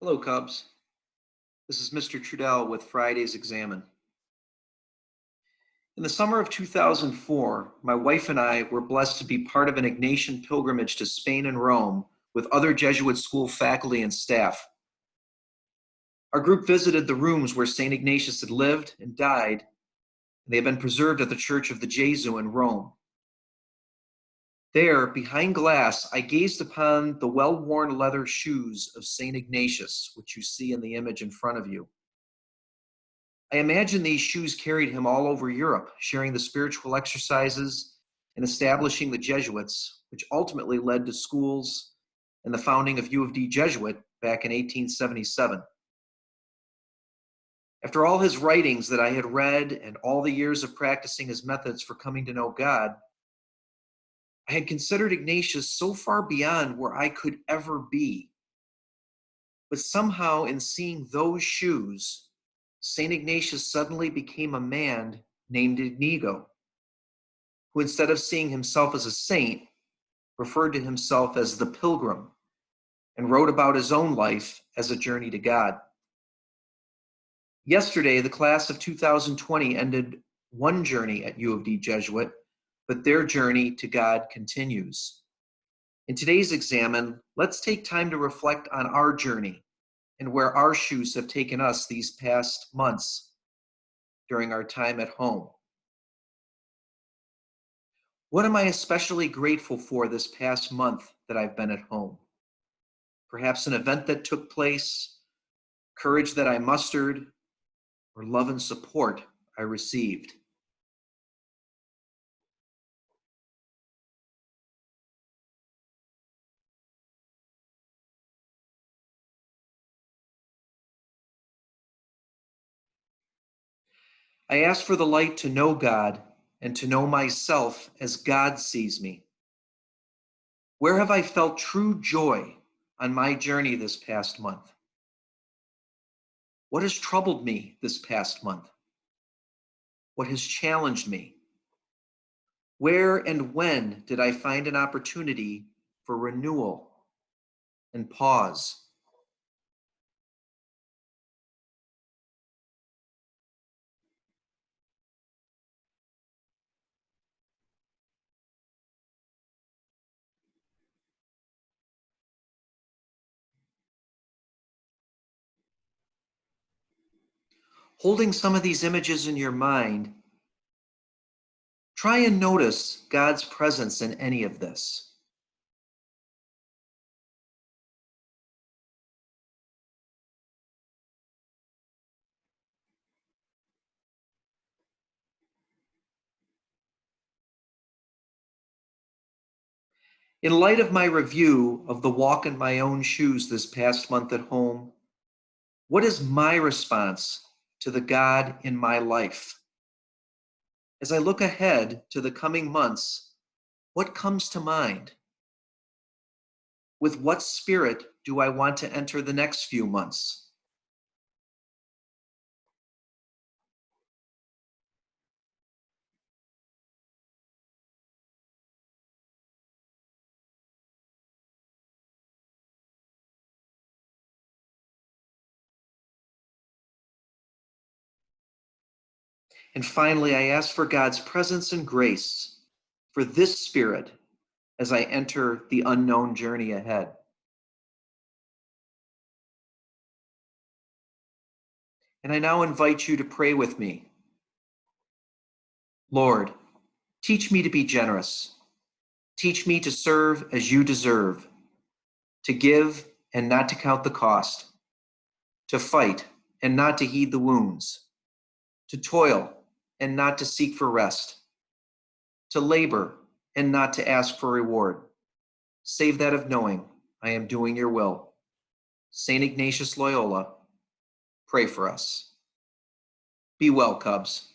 Hello, Cubs. This is Mr. Trudel with Friday's Examen. In the summer of 2004, my wife and I were blessed to be part of an Ignatian pilgrimage to Spain and Rome with other Jesuit school faculty and staff. Our group visited the rooms where St. Ignatius had lived and died, and they have been preserved at the Church of the Jesuit in Rome. There, behind glass, I gazed upon the well-worn leather shoes of St. Ignatius, which you see in the image in front of you. I imagine these shoes carried him all over Europe, sharing the spiritual exercises and establishing the Jesuits, which ultimately led to schools and the founding of U of D Jesuit back in 1877. After all his writings that I had read and all the years of practicing his methods for coming to know God, I had considered Ignatius so far beyond where I could ever be. But somehow, in seeing those shoes, St. Ignatius suddenly became a man named Inigo, who instead of seeing himself as a saint, referred to himself as the pilgrim and wrote about his own life as a journey to God. Yesterday, the class of 2020 ended one journey at U of D Jesuit, but their journey to God continues. In today's examen, let's take time to reflect on our journey and where our shoes have taken us these past months during our time at home. What am I especially grateful for this past month that I've been at home? Perhaps an event that took place, courage that I mustered, or love and support I received. I ask for the light to know God and to know myself as God sees me. Where have I felt true joy on my journey this past month? What has troubled me this past month? What has challenged me? Where and when did I find an opportunity for renewal and pause? Holding some of these images in your mind, try and notice God's presence in any of this. In light of my review of the walk in my own shoes this past month at home, what is my response to the God in my life? As I look ahead to the coming months, what comes to mind? With what spirit do I want to enter the next few months? And finally, I ask for God's presence and grace for this spirit as I enter the unknown journey ahead. And I now invite you to pray with me. Lord, teach me to be generous. Teach me to serve as you deserve, to give and not to count the cost, to fight and not to heed the wounds, to toil and not to seek for rest, to labor and not to ask for reward, save that of knowing I am doing your will. St. Ignatius Loyola, pray for us. Be well, Cubs.